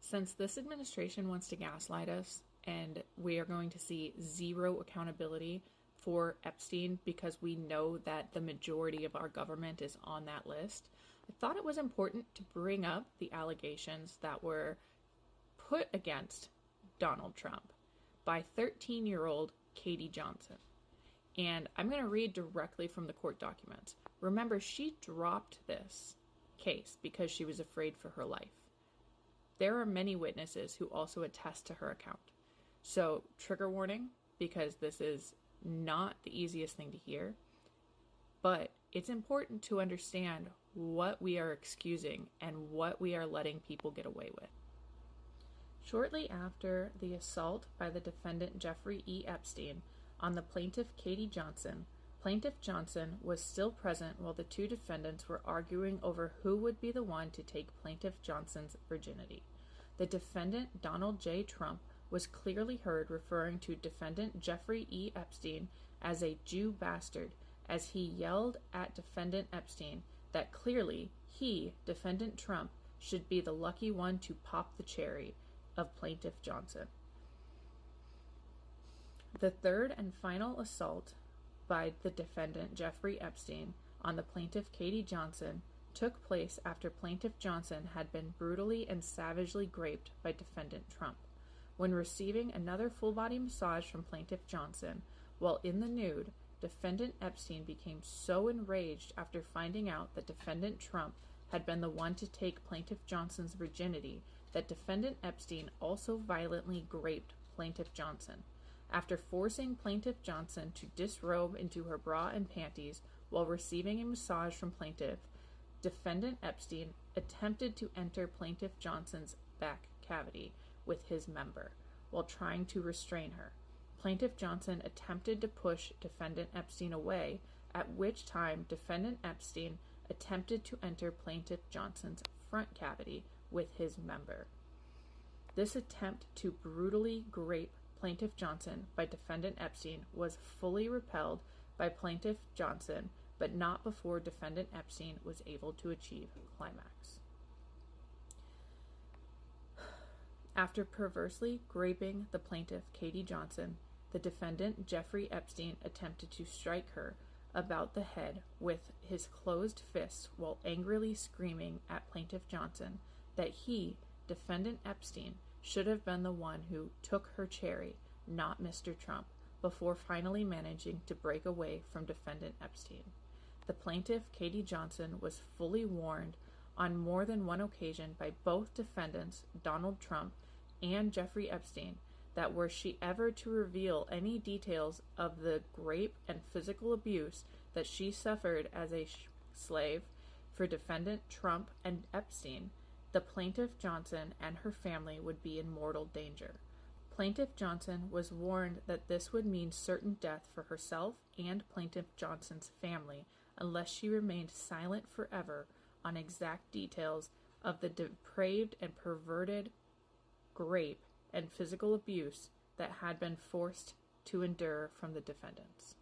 Since this administration wants to gaslight us and we are going to see zero accountability for Epstein because we know that the majority of our government is on that list, I thought it was important to bring up the allegations that were put against Donald Trump by 13-year-old Katie Johnson. And I'm going to read directly from the court documents. Remember, she dropped this case because she was afraid for her life. There are many witnesses who also attest to her account. So, trigger warning, because this is not the easiest thing to hear. But it's important to understand what we are excusing and what we are letting people get away with. Shortly after the assault by the defendant Jeffrey E. Epstein on the plaintiff Katie Johnson, Plaintiff Johnson was still present while the two defendants were arguing over who would be the one to take Plaintiff Johnson's virginity. The defendant, Donald J. Trump, was clearly heard referring to defendant Jeffrey E. Epstein as a Jew bastard as he yelled at defendant Epstein that clearly he, defendant Trump, should be the lucky one to pop the cherry of Plaintiff Johnson. The third and final assault by the defendant Jeffrey Epstein on the plaintiff Katie Johnson took place after Plaintiff Johnson had been brutally and savagely raped by defendant Trump. When receiving another full-body massage from Plaintiff Johnson while in the nude, defendant Epstein became so enraged after finding out that defendant Trump had been the one to take Plaintiff Johnson's virginity that defendant Epstein also violently raped Plaintiff Johnson. After forcing Plaintiff Johnson to disrobe into her bra and panties while receiving a massage from plaintiff, defendant Epstein attempted to enter Plaintiff Johnson's back cavity with his member while trying to restrain her. Plaintiff Johnson attempted to push defendant Epstein away, at which time defendant Epstein attempted to enter Plaintiff Johnson's front cavity with his member. This attempt to brutally rape Plaintiff Johnson by defendant Epstein was fully repelled by Plaintiff Johnson, but not before defendant Epstein was able to achieve climax. After perversely raping the plaintiff Katie Johnson, the defendant Jeffrey Epstein attempted to strike her about the head with his closed fists while angrily screaming at Plaintiff Johnson that he, defendant Epstein, should have been the one who took her cherry, not Mr. Trump, before finally managing to break away from defendant Epstein. The plaintiff, Katie Johnson, was fully warned on more than one occasion by both defendants, Donald Trump and Jeffrey Epstein, that were she ever to reveal any details of the rape and physical abuse that she suffered as a slave for defendant Trump and Epstein, the plaintiff Johnson and her family would be in mortal danger. Plaintiff Johnson was warned that this would mean certain death for herself and Plaintiff Johnson's family unless she remained silent forever on exact details of the depraved and perverted rape and physical abuse that had been forced to endure from the defendants.